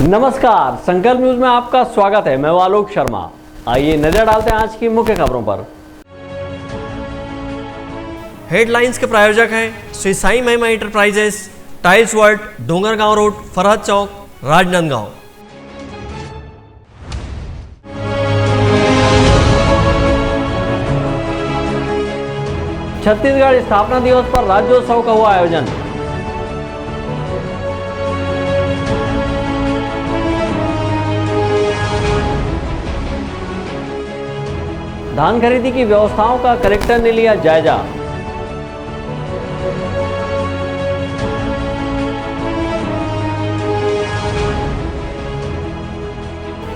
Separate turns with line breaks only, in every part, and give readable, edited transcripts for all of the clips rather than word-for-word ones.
नमस्कार, संकल्प न्यूज में आपका स्वागत है। मैं आलोक शर्मा। आइए नजर डालते हैं आज की मुख्य खबरों पर। हेडलाइंस के प्रायोजक हैं Shri Sai Mahima enterprises, tiles world, Dongargaon road, Farhad Chowk, Rajnandgaon. Chhattisgarh स्थापना दिवस पर राज्योत्सव का हुआ आयोजन। धान खरीदी की व्यवस्थाओं का कलेक्टर ने लिया जायजा।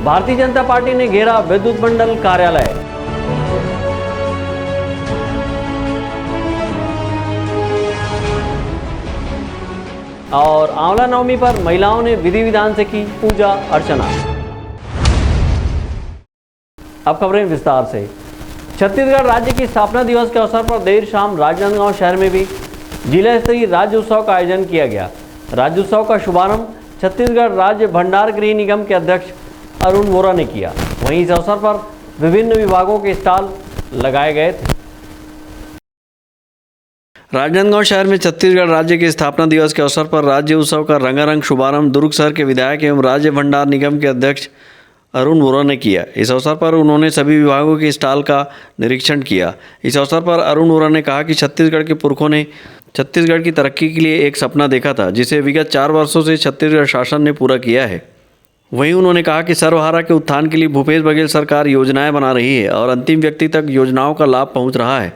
भारतीय जनता पार्टी ने घेरा विद्युत मंडल कार्यालय। और आंवला नवमी पर महिलाओं ने विधि विधान से की पूजा अर्चना। अब खबरें विस्तार से। छत्तीसगढ़ राज्य की स्थापना दिवस के अवसर पर देर शाम राजनांदगांव शहर में भी जिला स्तरीय राज्योत्सव का आयोजन किया गया। राज्योत्सव का शुभारंभ छत्तीसगढ़ राज्य भंडार गृह निगम के अध्यक्ष अरुण वोरा ने किया। वहीं इस अवसर पर विभिन्न विभागों के स्टॉल लगाए गए थे। राजनांदगांव शहर में छत्तीसगढ़ राज्य के स्थापना दिवस के अवसर पर राज्य उत्सव का रंगारंग शुभारंभ दुर्ग शहर के विधायक एवं राज्य भंडार निगम के अध्यक्ष अरुण वोरा ने किया। इस अवसर पर उन्होंने सभी विभागों के स्टॉल का निरीक्षण किया। इस अवसर पर अरुण वोरा ने कहा कि छत्तीसगढ़ के पुरखों ने छत्तीसगढ़ की तरक्की के लिए एक सपना देखा था, जिसे विगत 4 वर्षों से छत्तीसगढ़ शासन ने पूरा किया है। वहीं उन्होंने कहा कि सर्वहारा के उत्थान के लिए भूपेश बघेल सरकार योजनाएं बना रही है और अंतिम व्यक्ति तक योजनाओं का लाभ पहुंच रहा है।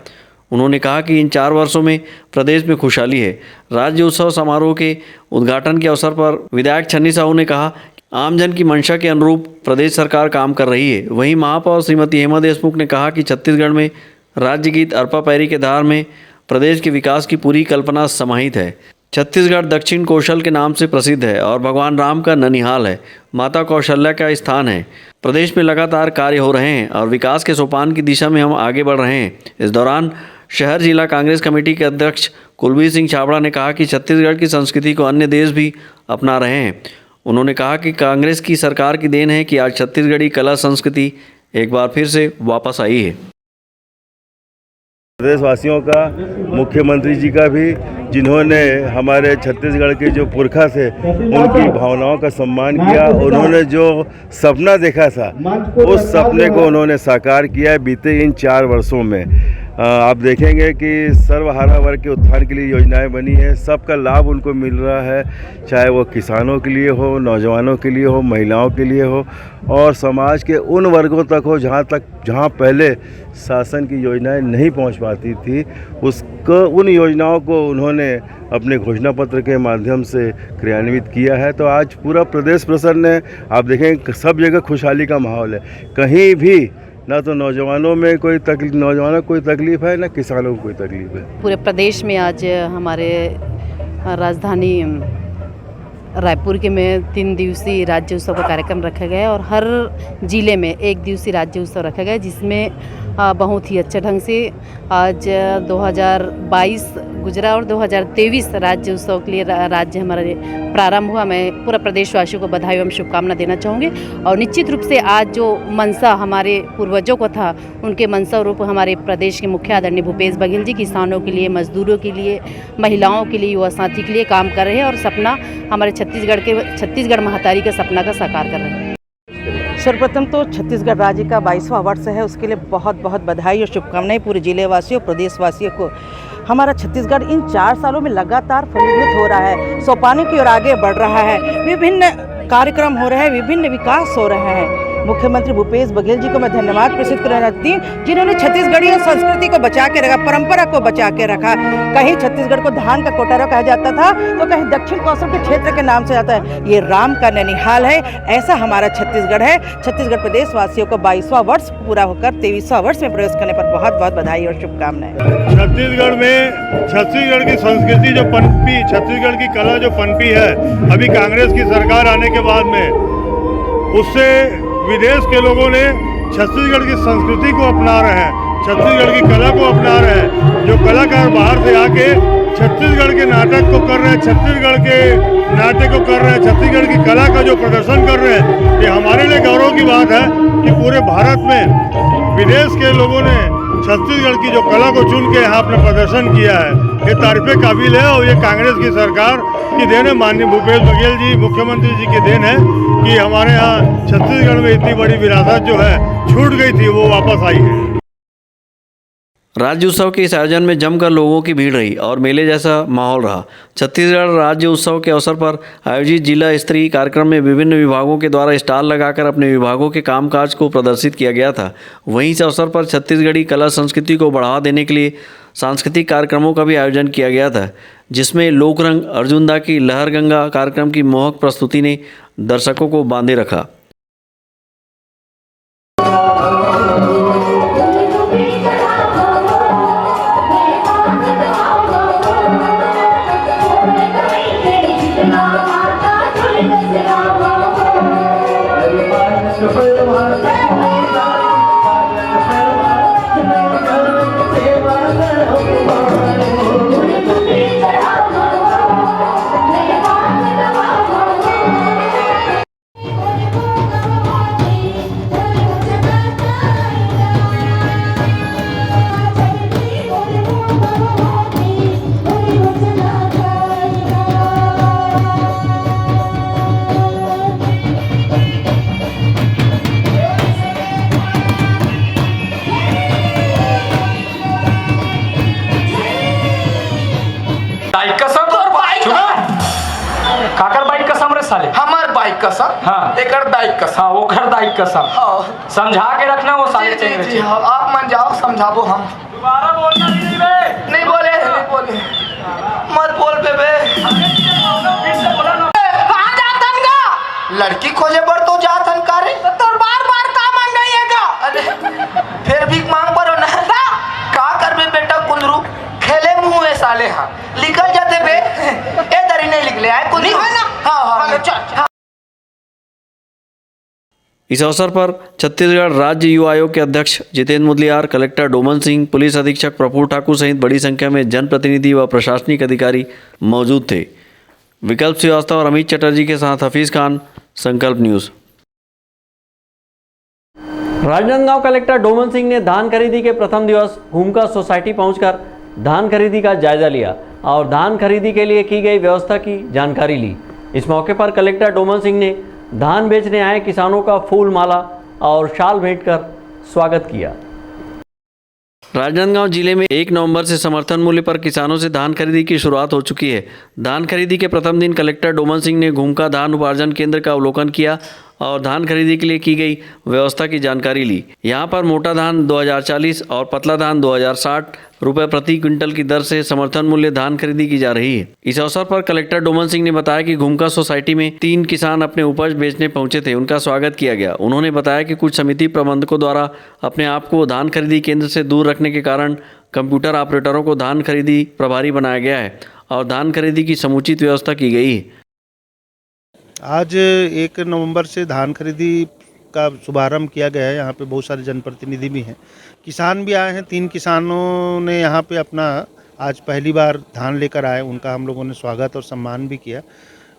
उन्होंने कहा कि इन 4 वर्षों में प्रदेश में खुशहाली है। राज्य उत्सव समारोह के उद्घाटन के अवसर पर विधायक छन्नी साहू ने कहा, आमजन की मंशा के अनुरूप प्रदेश सरकार काम कर रही है। वहीं महापौर श्रीमती हेमा देशमुख ने कहा कि छत्तीसगढ़ में राज्य गीत अरपा पैरी के धार में प्रदेश के विकास की पूरी कल्पना समाहित है। छत्तीसगढ़ दक्षिण कौशल के नाम से प्रसिद्ध है और भगवान राम का ननिहाल है, माता कौशल्या का स्थान है। प्रदेश में लगातार कार्य हो रहे हैं और विकास के सोपान की दिशा में हम आगे बढ़ रहे हैं। इस दौरान शहर जिला कांग्रेस कमेटी के अध्यक्ष कुलबीर सिंह छाबड़ा ने कहा कि छत्तीसगढ़ की संस्कृति को अन्य देश भी अपना रहे हैं। उन्होंने कहा कि कांग्रेस की सरकार की देन है कि आज छत्तीसगढ़ी कला संस्कृति एक बार फिर से वापस आई है।
प्रदेशवासियों का, मुख्यमंत्री जी का भी, जिन्होंने हमारे छत्तीसगढ़ के जो पुरखा थे उनकी भावनाओं का सम्मान किया। उन्होंने जो सपना देखा था उस सपने को उन्होंने साकार किया है बीते इन 4 वर्षों में। आप देखेंगे कि सर्वहारा वर्ग के उत्थान के लिए योजनाएं बनी है, सबका लाभ उनको मिल रहा है, चाहे वो किसानों के लिए हो, नौजवानों के लिए हो, महिलाओं के लिए हो और समाज के उन वर्गों तक हो जहां पहले शासन की योजनाएं नहीं पहुंच पाती थी। उन योजनाओं को उन्होंने अपने घोषणा पत्र के माध्यम से क्रियान्वित किया है। तो आज पूरा प्रदेश प्रसन्न है। आप देखें सब जगह खुशहाली का माहौल है। कहीं भी ना तो नौजवानों को कोई तकलीफ है, ना किसानों को कोई तकलीफ है।
पूरे प्रदेश में आज हमारे राजधानी रायपुर के में 3 दिवसीय राज्य उत्सव का कार्यक्रम रखा गया है और हर जिले में 1 दिवसीय राज्य उत्सव रखा गया है, जिसमें बहुत ही अच्छे ढंग से आज 2022 गुजरा और 2023 राज्य उत्सव के लिए राज्य हमारे प्रारंभ हुआ। मैं पूरा प्रदेशवासियों को बधाई एवं शुभकामना देना चाहूँगी और निश्चित रूप से आज जो मनसा हमारे पूर्वजों को था, उनके मनसा रूप हमारे प्रदेश के मुख्य आदरणीय भूपेश बघेल जी किसानों के लिए, मजदूरों के लिए, महिलाओं के लिए, युवा साथी के लिए काम कर रहे हैं और सपना हमारे छत्तीसगढ़ महातारी के सपना का साकार कर रहे हैं।
सर्वप्रथम तो छत्तीसगढ़ राज्य का 22वां वर्ष है, उसके लिए बहुत बहुत बधाई और शुभकामनाएं पूरे जिले वासियों, प्रदेश वासियों को। हमारा छत्तीसगढ़ इन 4 सालों में लगातार फलीभूत हो रहा है, सोपानों की ओर आगे बढ़ रहा है, विभिन्न कार्यक्रम हो रहे हैं, विभिन्न विकास हो रहे हैं। मुख्यमंत्री भूपेश बघेल जी को मैं धन्यवाद प्रस्तुत करना चाहती हूँ, जिन्होंने छत्तीसगढ़ी संस्कृति को बचा के रखा, परंपरा को बचा के रखा। कहीं छत्तीसगढ़ को धान का कोटारा कहा जाता था तो कहीं दक्षिण कौशल के क्षेत्र के नाम से जाता है। ये राम का ननिहाल है, ऐसा हमारा छत्तीसगढ़ है। छत्तीसगढ़ प्रदेश वासियों को 22वां वर्ष पूरा होकर 23वां वर्ष में प्रवेश करने पर बहुत बहुत बधाई और शुभकामनाएं।
छत्तीसगढ़ में छत्तीसगढ़ की संस्कृति जो पनपी, छत्तीसगढ़ की कला जो पनपी है, अभी कांग्रेस की सरकार आने के बाद में उससे विदेश के लोगों ने छत्तीसगढ़ की संस्कृति को अपना रहे हैं, छत्तीसगढ़ की कला को अपना रहे हैं। जो कलाकार बाहर से आके छत्तीसगढ़ के नाटक को कर रहे हैं, छत्तीसगढ़ के नाट्य को कर रहे हैं, छत्तीसगढ़ की कला का जो प्रदर्शन कर रहे हैं, ये हमारे लिए गौरव की बात है कि पूरे भारत में विदेश के लोगों ने छत्तीसगढ़ की जो कला को चुन के यहाँ अपना प्रदर्शन किया है, ये तारीफ़ काबिल है। और ये कांग्रेस की सरकार की देन है, माननीय भूपेश बघेल जी मुख्यमंत्री जी की देन है कि हमारे यहाँ छत्तीसगढ़ में इतनी बड़ी विरासत जो है छूट गई थी वो वापस आई है।
राज्य उत्सव के इस आयोजन में जमकर लोगों की भीड़ रही और मेले जैसा माहौल रहा। छत्तीसगढ़ राज्य उत्सव के अवसर पर आयोजित जिला स्तरीय कार्यक्रम में विभिन्न विभागों के द्वारा स्टॉल लगाकर अपने विभागों के कामकाज को प्रदर्शित किया गया था। वहीं इस अवसर पर छत्तीसगढ़ी कला संस्कृति को बढ़ावा देने के लिए सांस्कृतिक कार्यक्रमों का भी आयोजन किया गया था, जिसमें लोकरंग अर्जुनदा की लहर गंगा कार्यक्रम की मोहक प्रस्तुति ने दर्शकों को बांधे रखा।
काकर बाइक कसम रे साले,
हमार बाइक कसम,
हाँ
एकर दाइक कसम,
हाँ वो घर दाइक कसम,
हाँ
समझा के रखना वो साले
जी
चेंगे
जी हाँ, आप मन जाओ समझाबो हम।
दोबारा बोलना नहीं बे,
नहीं बोले मत बोल बे
फिर से बोला ना।
कहाँ जातन गा? लड़की खोजे पर तो जातन का रे, तो बार का मांग गई है का? अरे फिर भीख मांग पड़ो ना का कर बे बेटा कुंदरू खेले मुंह में साले। हाँ निकल जाते बे, ए दरी नहीं निकले आए कुछ नहीं है ना। हाँ चल।
इस अवसर पर छत्तीसगढ़ राज्य युवा आयोग के अध्यक्ष जितेंद्र मुदलियार, कलेक्टर डोमन सिंह, पुलिस अधीक्षक प्रफुल्ल ठाकुर सहित बड़ी संख्या में जनप्रतिनिधि व प्रशासनिक अधिकारी मौजूद थे। विकल्प श्रीवास्तव और अमित चटर्जी के साथ हफीज खान, संकल्प न्यूज़। राजनांदगांव कलेक्टर डोमन सिंह ने धान खरीदी के प्रथम दिवस हुमका सोसाइटी पहुंचकर धान खरीदी का जायजा लिया और धान खरीदी के लिए की गई व्यवस्था की जानकारी ली। इस मौके पर कलेक्टर डोमन सिंह ने धान बेचने आए किसानों का फूल माला और शाल भेंट कर स्वागत किया। राजनांदगांव जिले में 1 नवंबर से समर्थन मूल्य पर किसानों से धान खरीदी की शुरुआत हो चुकी है। धान खरीदी के प्रथम दिन कलेक्टर डोमन सिंह ने घूमका धान उपार्जन केंद्र का अवलोकन किया और धान खरीदी के लिए की गई व्यवस्था की जानकारी ली। यहां पर मोटा धान 2040 और पतला धान 2060 रुपये प्रति क्विंटल की दर से समर्थन मूल्य धान खरीदी की जा रही है। इस अवसर पर कलेक्टर डोमन सिंह ने बताया कि घूमका सोसाइटी में 3 किसान अपने उपज बेचने पहुंचे थे, उनका स्वागत किया गया। उन्होंने बताया कि कुछ समिति प्रबंधकों द्वारा अपने आप को धान खरीदी केंद्र से दूर रखने के कारण कंप्यूटर ऑपरेटरों को धान खरीदी प्रभारी बनाया गया है और धान खरीदी की समुचित व्यवस्था की गई है।
आज 1 नवंबर से धान खरीदी का शुभारंभ किया गया है। यहाँ पे बहुत सारे जनप्रतिनिधि भी हैं, किसान भी आए हैं। 3 किसानों ने यहाँ पे अपना आज पहली बार धान लेकर आए, उनका हम लोगों ने स्वागत और सम्मान भी किया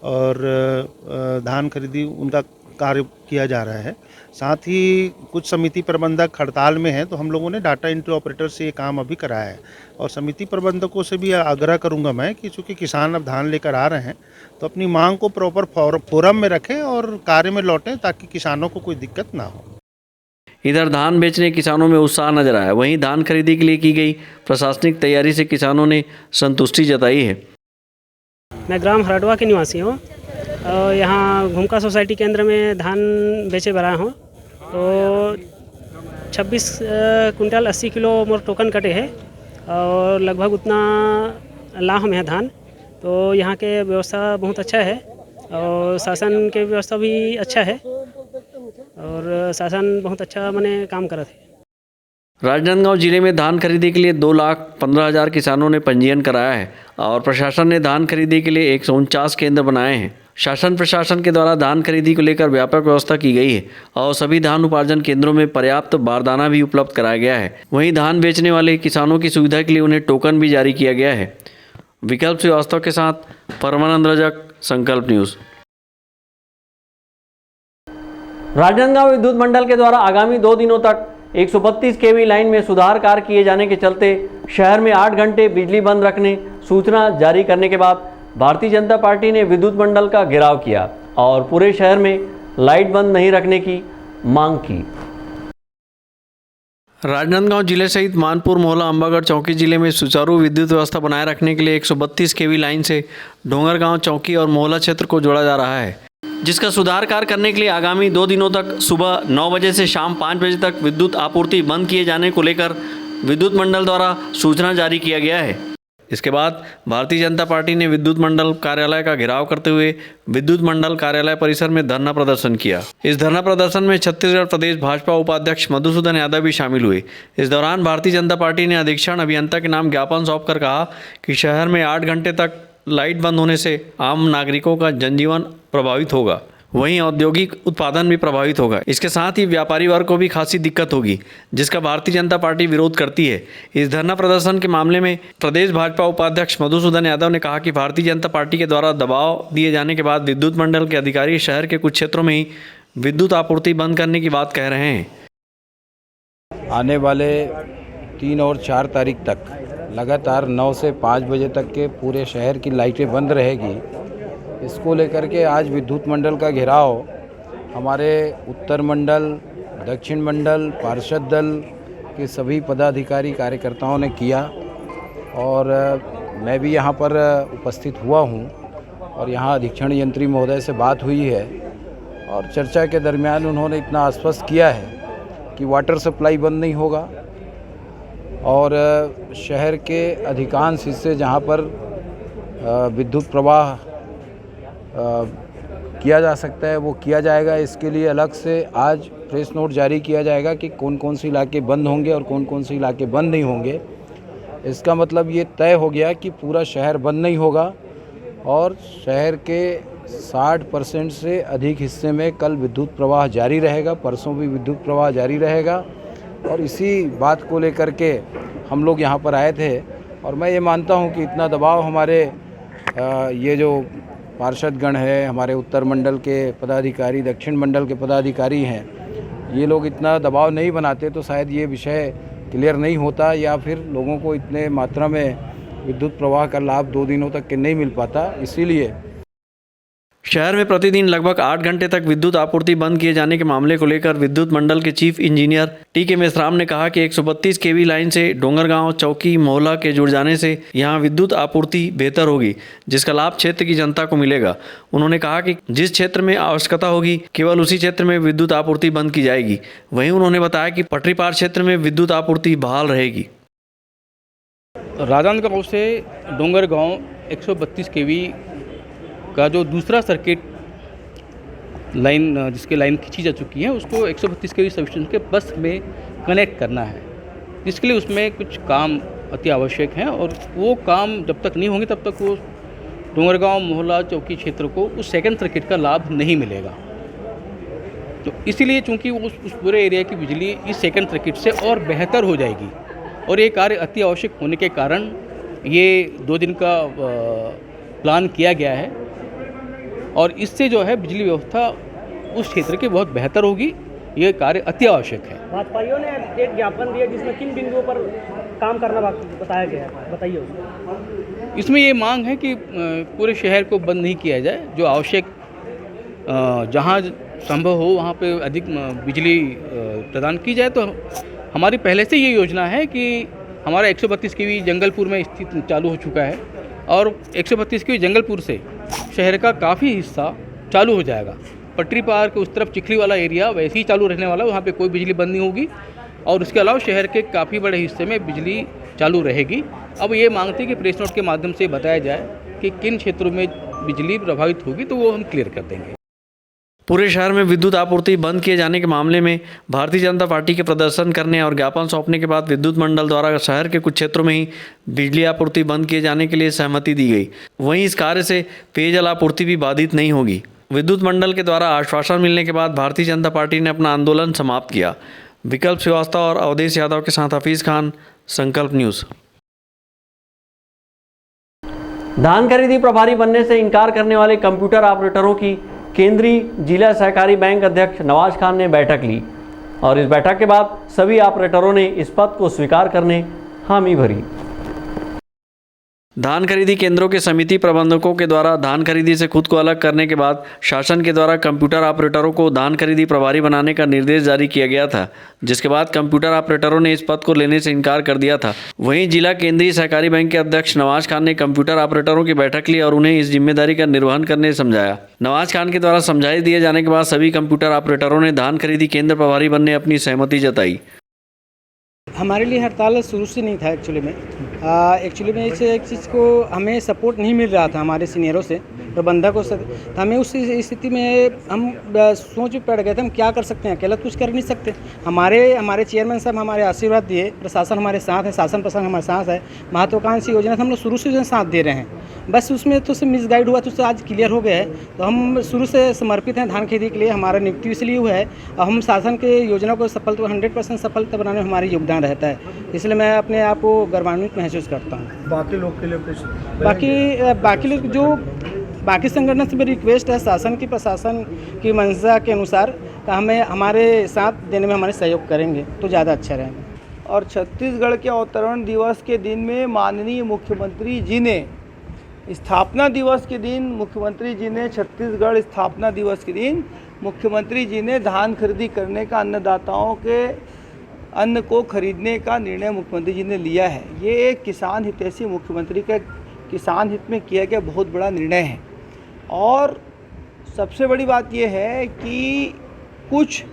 और धान खरीदी उनका कार्य किया जा रहा है। साथ ही कुछ समिति प्रबंधक हड़ताल में हैं, तो हम लोगों ने डाटा एंट्री ऑपरेटर से ये काम अभी कराया है और समिति प्रबंधकों से भी आग्रह करूंगा मैं कि चूँकि किसान अब धान लेकर आ रहे हैं तो अपनी मांग को प्रॉपर फोरम में रखें और कार्य में लौटें ताकि किसानों को कोई दिक्कत ना हो।
इधर धान बेचने किसानों में उत्साह नजर आया, वहीं धान खरीदी के लिए की गई प्रशासनिक तैयारी से किसानों ने संतुष्टि जताई है।
मैं ग्राम हरडवा के निवासी हूँ और यहाँ घूमका सोसाइटी केंद्र में धान बेचे बरा हूँ। तो 26 कुंटल 80 किलो मोर टोकन कटे हैं और लगभग उतना लाह में है धान। तो यहाँ के व्यवस्था बहुत अच्छा है और शासन के व्यवस्था भी अच्छा है और शासन बहुत अच्छा माने काम करत है।
राजनांदगांव जिले में धान खरीदी के लिए 2,15,000 किसानों ने पंजीयन कराया है और प्रशासन ने धान खरीदी के लिए 149 केंद्र बनाए हैं। शासन प्रशासन के द्वारा धान खरीदी को लेकर व्यापक व्यवस्था की गई है और सभी धान उपार्जन केंद्रों में पर्याप्त बारदाना भी उपलब्ध कराया गया है। वहीं धान बेचने वाले किसानों की सुविधा के लिए उन्हें टोकन भी जारी किया गया है। विकल्प श्रीवास्तव के साथ परमानंद रजक, संकल्प न्यूज़। राजनांदगांव विद्युत मंडल के द्वारा आगामी 2 दिनों तक 132 केवी लाइन में सुधार कार्य किए जाने के चलते शहर में 8 घंटे बिजली बंद रखने सूचना जारी करने के बाद भारतीय जनता पार्टी ने विद्युत मंडल का घेराव किया और पूरे शहर में लाइट बंद नहीं रखने की मांग की। राजनांदगांव जिले सहित मानपुर, मोहला, अंबागढ़ चौकी जिले में सुचारू विद्युत व्यवस्था बनाए रखने के लिए 132 केवी लाइन से डोंगरगांव चौकी और मोहला क्षेत्र को जोड़ा जा रहा है, जिसका सुधार कार्य करने के लिए आगामी 2 दिनों तक सुबह 9 बजे से शाम 5 बजे तक विद्युत आपूर्ति बंद किए जाने को लेकर विद्युत मंडल द्वारा सूचना जारी किया गया है। इसके बाद भारतीय जनता पार्टी ने विद्युत मंडल कार्यालय का घेराव करते हुए विद्युत मंडल कार्यालय परिसर में धरना प्रदर्शन किया। इस धरना प्रदर्शन में छत्तीसगढ़ प्रदेश भाजपा उपाध्यक्ष मधुसूदन यादव भी शामिल हुए। इस दौरान भारतीय जनता पार्टी ने अधीक्षण अभियंता के नाम ज्ञापन सौंपकर कहा कि शहर में 8 घंटे तक लाइट बंद होने से आम नागरिकों का जनजीवन प्रभावित होगा, वहीं औद्योगिक उत्पादन भी प्रभावित होगा। इसके साथ ही व्यापारी वर्ग को भी खासी दिक्कत होगी, जिसका भारतीय जनता पार्टी विरोध करती है। इस धरना प्रदर्शन के मामले में प्रदेश भाजपा उपाध्यक्ष मधुसूदन यादव ने कहा कि भारतीय जनता पार्टी के द्वारा दबाव दिए जाने के बाद विद्युत मंडल के अधिकारी शहर के कुछ क्षेत्रों में ही विद्युत आपूर्ति बंद करने की बात कह रहे हैं।
आने वाले 3 और 4 तारीख तक लगातार 9 से 5 बजे तक के पूरे शहर की लाइटें बंद रहेगी। इसको लेकर के आज विद्युत मंडल का घेराव हमारे उत्तर मंडल, दक्षिण मंडल, पार्षद दल के सभी पदाधिकारी कार्यकर्ताओं ने किया और मैं भी यहाँ पर उपस्थित हुआ हूँ और यहाँ अधीक्षण यंत्री महोदय से बात हुई है और चर्चा के दरमियान उन्होंने इतना आश्वस्त किया है कि वाटर सप्लाई बंद नहीं होगा और शहर के अधिकांश हिस्से जहाँ पर विद्युत प्रवाह किया जा सकता है वो किया जाएगा। इसके लिए अलग से आज प्रेस नोट जारी किया जाएगा कि कौन कौन से इलाके बंद होंगे और कौन कौन से इलाके बंद नहीं होंगे। इसका मतलब ये तय हो गया कि पूरा शहर बंद नहीं होगा और शहर के 60% से अधिक हिस्से में कल विद्युत प्रवाह जारी रहेगा, परसों भी विद्युत प्रवाह जारी रहेगा और इसी बात को लेकर के हम लोग यहाँ पर आए थे। और मैं ये मानता हूँ कि इतना दबाव हमारे ये जो पार्षद गण है, हमारे उत्तर मंडल के पदाधिकारी, दक्षिण मंडल के पदाधिकारी हैं, ये लोग इतना दबाव नहीं बनाते तो शायद ये विषय क्लियर नहीं होता या फिर लोगों को इतने मात्रा में विद्युत प्रवाह का लाभ 2 दिनों तक के नहीं मिल पाता। इसीलिए
शहर में प्रतिदिन लगभग 8 घंटे तक विद्युत आपूर्ति बंद किए जाने के मामले को लेकर विद्युत मंडल के चीफ इंजीनियर टी.के. मेश्राम ने कहा कि 132 केवी लाइन से डोंगरगांव, चौकी, मोहला के जुड़ जाने से यहां विद्युत आपूर्ति बेहतर होगी, जिसका लाभ क्षेत्र की जनता को मिलेगा। उन्होंने कहा कि जिस क्षेत्र में आवश्यकता होगी केवल उसी क्षेत्र में विद्युत आपूर्ति बंद की जाएगी। वहीं उन्होंने बताया कि पटरी पार क्षेत्र में विद्युत आपूर्ति बहाल रहेगी।
राजनांदगांव से डोंगरगांव 132 केवी का जो दूसरा सर्किट लाइन जिसके लाइन खींची जा चुकी है उसको 132 केवी सबस्टेशन के बस में कनेक्ट करना है, जिसके लिए उसमें कुछ काम अति आवश्यक हैं और वो काम जब तक नहीं होंगे तब तक वो डोंगरगांव, मोहला, चौकी क्षेत्र को उस सेकंड सर्किट का लाभ नहीं मिलेगा। तो इसीलिए चूँकि उस पूरे एरिया की बिजली इस सेकंड सर्किट से और बेहतर हो जाएगी और ये कार्य अति आवश्यक होने के कारण ये 2 दिन का प्लान किया गया है और इससे जो है बिजली व्यवस्था उस क्षेत्र की बहुत बेहतर होगी। ये कार्य अति आवश्यक है।
भाजपाइयों ने एक ज्ञापन दिया जिसमें किन बिंदुओं पर काम करना बताया गया है, बताइए।
इसमें ये मांग है कि पूरे शहर को बंद नहीं किया जाए, जो आवश्यक जहाँ संभव हो वहाँ पे अधिक बिजली प्रदान की जाए। तो हमारी पहले से ये योजना है कि हमारा 132 केवी जंगलपुर में स्थित चालू हो चुका है और 132 केवी जंगलपुर से शहर का काफ़ी हिस्सा चालू हो जाएगा। पटरी पार के उस तरफ चिखली वाला एरिया वैसे ही चालू रहने वाला है, वहाँ पे कोई बिजली बंद नहीं होगी और उसके अलावा शहर के काफ़ी बड़े हिस्से में बिजली चालू रहेगी। अब ये मांगते हैं कि प्रेस नोट के माध्यम से बताया जाए कि किन क्षेत्रों में बिजली प्रभावित होगी, तो वो हम क्लियर कर देंगे।
पूरे शहर में विद्युत आपूर्ति बंद किए जाने के मामले में भारतीय जनता पार्टी के प्रदर्शन करने और ज्ञापन सौंपने के बाद विद्युत मंडल द्वारा शहर के कुछ क्षेत्रों में ही बिजली आपूर्ति बंद किए जाने के लिए सहमति दी गई। वहीं इस कार्य से पेयजल आपूर्ति भी बाधित नहीं होगी। विद्युत मंडल के द्वारा आश्वासन मिलने के बाद भारतीय जनता पार्टी ने अपना आंदोलन समाप्त किया। विकल्प श्रीवास्तव और अवधेश यादव के साथ हफीज़ खान, संकल्प न्यूज़। धान खरीदी प्रभारी बनने से इनकार करने वाले कंप्यूटर ऑपरेटरों की केंद्रीय जिला सहकारी बैंक अध्यक्ष नवाज खान ने बैठक ली और इस बैठक के बाद सभी ऑपरेटरों ने इस पद को स्वीकार करने हामी भरी। धान खरीदी केंद्रों के समिति प्रबंधकों के द्वारा धान खरीदी से खुद को अलग करने के बाद शासन के द्वारा कंप्यूटर ऑपरेटरों को धान खरीदी प्रभारी बनाने का निर्देश जारी किया गया था, जिसके बाद कंप्यूटर ऑपरेटरों ने इस पद को लेने से इनकार कर दिया था। वहीं जिला केंद्रीय सहकारी बैंक के अध्यक्ष नवाज खान ने कंप्यूटर ऑपरेटरों की बैठक ली और उन्हें इस जिम्मेदारी का निर्वहन करने समझाया। नवाज खान के द्वारा समझाई दिए जाने के बाद सभी कंप्यूटर ऑपरेटरों ने धान खरीदी केंद्र प्रभारी बनने अपनी सहमति जताई।
हमारे लिए हड़ताल शुरू से नहीं था एक्चुअली में इस एक चीज़ को हमें सपोर्ट नहीं मिल रहा था हमारे सीनियरों से, प्रबंधकों से। तो हमें उस स्थिति में हम सोच पड़ गए थे हम क्या कर सकते हैं, अकेला कुछ कर नहीं सकते। हमारे चेयरमैन साहब हमारे आशीर्वाद दिए, प्रशासन हमारे साथ है, शासन प्रशासन हमारे साथ है। महत्वाकांक्षी योजना से हम लोग शुरू से साथ दे रहे हैं, बस उसमें तो से मिसगाइड हुआ तो आज क्लियर हो गया है। तो हम शुरू से समर्पित हैं धान खेती के लिए, हमारा नियुक्ति इसलिए हुआ है और हम शासन के योजना को 100% सफलता बनाने में हमारी योगदान रहता है, इसलिए मैं अपने आप को गर्वान्वित महसूस करता हूँ।
बाकी लोग के लिए
बाकी लोग जो बाकी संगठन से मेरी रिक्वेस्ट है शासन की प्रशासन की मंशा के अनुसार हमें हमारे साथ देने में हमारे सहयोग करेंगे तो ज़्यादा अच्छा रहेगा।
और छत्तीसगढ़ के अवतरण दिवस के दिन में माननीय मुख्यमंत्री जी ने स्थापना दिवस के दिन छत्तीसगढ़ स्थापना दिवस के दिन मुख्यमंत्री जी ने धान खरीदी करने का अन्नदाताओं के अन्न को खरीदने का निर्णय मुख्यमंत्री जी ने लिया है। ये एक किसान हितैषी मुख्यमंत्री का किसान हित में किया गया बहुत बड़ा निर्णय है। और सबसे बड़ी बात यह है कि कुछ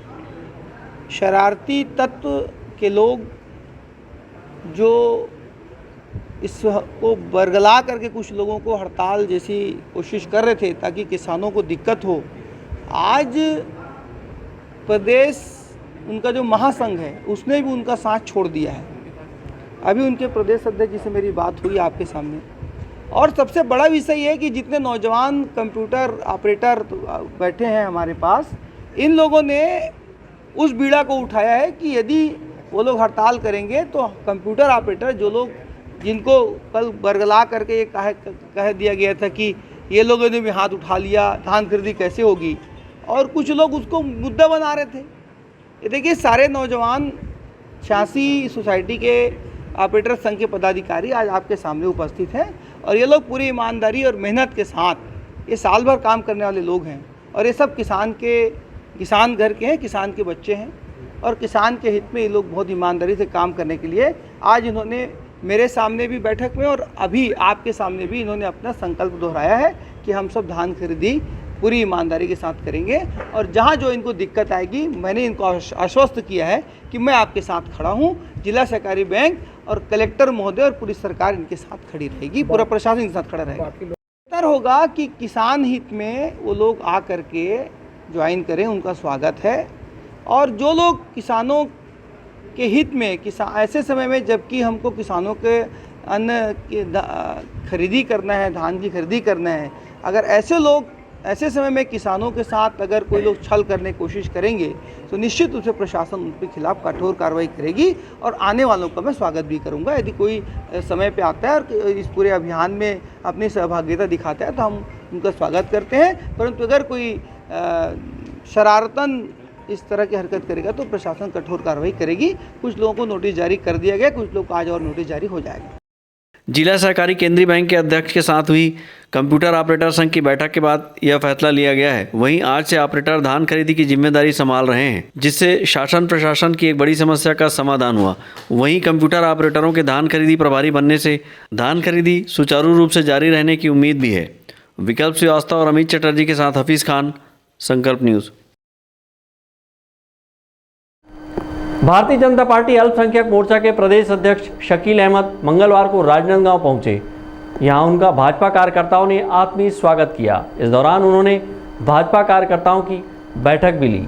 शरारती तत्व के लोग जो इसको बरगला करके कुछ लोगों को हड़ताल जैसी कोशिश कर रहे थे ताकि किसानों को दिक्कत हो, आज प्रदेश उनका जो महासंघ है उसने भी उनका साथ छोड़ दिया है। अभी उनके प्रदेश अध्यक्ष जी से मेरी बात हुई आपके सामने। और सबसे बड़ा विषय ये है कि जितने नौजवान कंप्यूटर ऑपरेटर बैठे हैं हमारे पास, इन लोगों ने उस बीड़ा को उठाया है कि यदि वो लोग हड़ताल करेंगे तो कंप्यूटर ऑपरेटर जो लोग जिनको कल बरगला करके ये कह दिया गया था कि ये लोगों ने भी हाथ उठा लिया, धान खरीदी कैसे होगी, और कुछ लोग उसको मुद्दा बना रहे थे। ये देखिए सारे नौजवान 86 सोसाइटी के ऑपरेटर संघ के पदाधिकारी आज आपके सामने उपस्थित हैं और ये लोग पूरी ईमानदारी और मेहनत के साथ ये साल भर काम करने वाले लोग हैं और ये सब किसान घर के हैं, किसान के बच्चे हैं और किसान के हित में ये लोग बहुत ईमानदारी से काम करने के लिए आज इन्होंने मेरे सामने भी बैठक में और अभी आपके सामने भी इन्होंने अपना संकल्प दोहराया है कि हम सब धान खरीदी पूरी ईमानदारी के साथ करेंगे और जहाँ जो इनको दिक्कत आएगी मैंने इनको आश्वस्त किया है कि मैं आपके साथ खड़ा हूँ। जिला सहकारी बैंक और कलेक्टर महोदय और पूरी सरकार इनके साथ खड़ी रहेगी, पूरा प्रशासन इनके साथ खड़ा रहेगा। बेहतर होगा कि किसान हित में वो लोग आ करके ज्वाइन करें, उनका स्वागत है। और जो लोग किसानों के हित में ऐसे समय में जबकि हमको किसानों के अन्न की खरीदी करना है, धान की खरीदी करना है, अगर ऐसे समय में किसानों के साथ अगर कोई लोग छल करने की कोशिश करेंगे तो निश्चित रूप से प्रशासन उनके खिलाफ कठोर कार्रवाई करेगी और आने वालों का मैं स्वागत भी करूंगा। यदि कोई समय पे आता है और इस पूरे अभियान में अपनी सहभागिता दिखाता है तो हम उनका स्वागत करते हैं, परंतु अगर कोई शरारतन इस तरह की हरकत करेगा तो प्रशासन कठोर कार्रवाई करेगी। कुछ लोगों को नोटिस जारी कर दिया गया, कुछ लोग को आज और नोटिस जारी हो जाएगा।
जिला सहकारी केंद्रीय बैंक के अध्यक्ष के साथ हुई कंप्यूटर ऑपरेटर संघ की बैठक के बाद यह फैसला लिया गया है। वहीं आज से ऑपरेटर धान खरीदी की जिम्मेदारी संभाल रहे हैं, जिससे शासन प्रशासन की एक बड़ी समस्या का समाधान हुआ। वहीं कंप्यूटर ऑपरेटरों के धान खरीदी प्रभारी बनने से धान खरीदी सुचारू रूप से जारी रहने की उम्मीद भी है। विकल्प श्रीवास्तव और अमित चटर्जी के साथ हफीज खान, संकल्प न्यूज़। भारतीय जनता पार्टी अल्पसंख्यक मोर्चा के प्रदेश अध्यक्ष शकील अहमद मंगलवार को राजनांदगांव पहुंचे। यहां उनका भाजपा कार्यकर्ताओं ने आत्मीय स्वागत किया। इस दौरान उन्होंने भाजपा कार्यकर्ताओं की बैठक भी ली।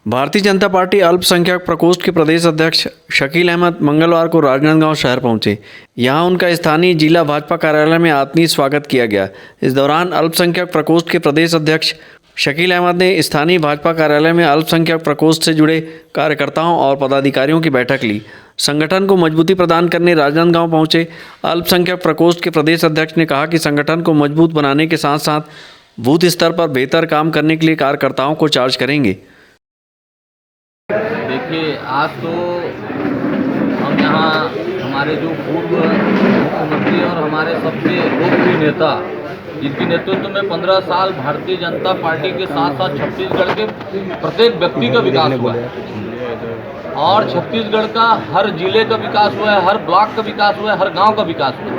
भारतीय जनता पार्टी अल्पसंख्यक प्रकोष्ठ के प्रदेश अध्यक्ष शकील अहमद मंगलवार को राजनांदगांव शहर पहुंचे। यहां उनका स्थानीय जिला भाजपा कार्यालय में आत्मीय स्वागत किया गया। इस दौरान अल्पसंख्यक प्रकोष्ठ के प्रदेश अध्यक्ष शकील अहमद ने स्थानीय भाजपा कार्यालय में अल्पसंख्यक प्रकोष्ठ से जुड़े कार्यकर्ताओं और पदाधिकारियों की बैठक ली। संगठन को मजबूती प्रदान करने राजनांदगांव पहुंचे अल्पसंख्यक प्रकोष्ठ के प्रदेश अध्यक्ष ने कहा कि संगठन को मजबूत बनाने के साथ साथ बूथ स्तर पर बेहतर काम करने के लिए कार्यकर्ताओं को चार्ज करेंगे।
देखिए, आज तो हम यहाँ हमारे जो पूर्व मुख्यमंत्री और हमारे सबसे लोकप्रिय नेता, जिनके नेतृत्व में 15 साल भारतीय जनता पार्टी के साथ साथ छत्तीसगढ़ के प्रत्येक व्यक्ति का विकास हुआ है और छत्तीसगढ़ का हर जिले का विकास हुआ है, हर ब्लॉक का विकास हुआ है, हर गांव का विकास हुआ है।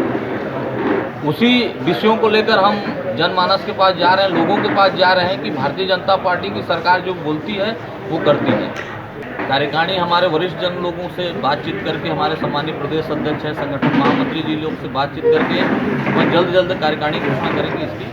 उसी विषयों को लेकर हम जनमानस के पास जा रहे हैं, लोगों के पास जा रहे हैं कि भारतीय जनता पार्टी की सरकार जो बोलती है वो करती है। कार्यकारिणी हमारे वरिष्ठ जन लोगों से बातचीत करके, हमारे सम्मानीय प्रदेश अध्यक्ष हैं, संगठन महामंत्री जी लोग से बातचीत करके हम जल्द कार्यकारिणी घोषणा करेंगे इसकी।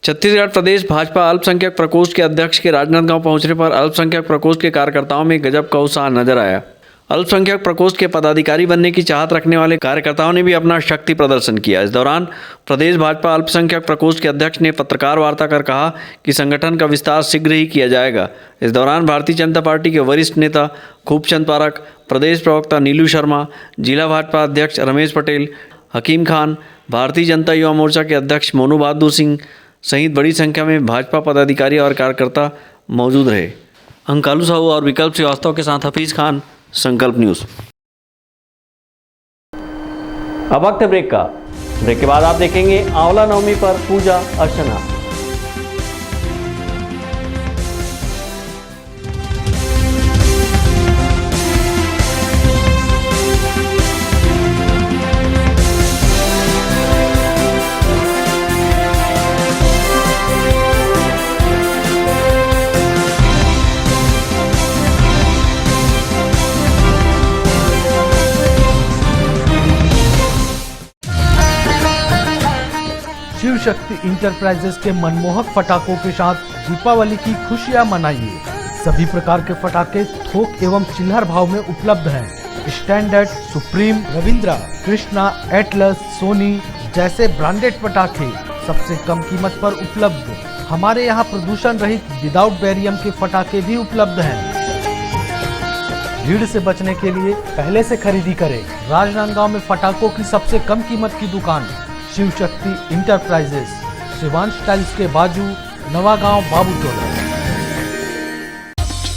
छत्तीसगढ़ प्रदेश भाजपा अल्पसंख्यक प्रकोष्ठ के अध्यक्ष के राजनांदगांव पहुंचने पर अल्पसंख्यक प्रकोष्ठ के कार्यकर्ताओं में गजब का उत्साह नजर आया। अल्पसंख्यक प्रकोष्ठ के पदाधिकारी बनने की चाहत रखने वाले कार्यकर्ताओं ने भी अपना शक्ति प्रदर्शन किया। इस दौरान प्रदेश भाजपा अल्पसंख्यक प्रकोष्ठ के अध्यक्ष ने पत्रकार वार्ता कर कहा कि संगठन का विस्तार शीघ्र ही किया जाएगा। इस दौरान भारतीय जनता पार्टी के वरिष्ठ नेता खूबचंद पारख, प्रदेश प्रवक्ता नीलू शर्मा, जिला भाजपा अध्यक्ष रमेश पटेल, हकीम खान, भारतीय जनता युवा मोर्चा के अध्यक्ष मोनू बहादुर सिंह सहित बड़ी संख्या में भाजपा पदाधिकारी और कार्यकर्ता मौजूद रहे। अंकालू साहू और विकल्प श्रीवास्तव के साथ हफीज खान, संकल्प न्यूज़। अब वक्त है ब्रेक का। ब्रेक के बाद आप देखेंगे आंवला नवमी पर पूजा अर्चना।
शिव शक्ति इंटरप्राइजेस के मनमोहक पटाखों के साथ दीपावली की खुशियां मनाइए। सभी प्रकार के पटाखे थोक एवं चिल्हर भाव में उपलब्ध हैं। Standard, supreme, Ravindra, Krishna, atlas, Sony जैसे ब्रांडेड पटाखे सबसे कम कीमत पर उपलब्ध। हमारे यहाँ प्रदूषण रहित विदाउट बैरियम के पटाखे भी उपलब्ध हैं। भीड़ से बचने के लिए पहले से खरीदी करें। राजनांदगांव में पटाखों की सबसे कम कीमत की दुकान शिव शक्ति इंटरप्राइजेस, शिवांश टाइल्स के बाजू, नवागांव, बाबू टोला।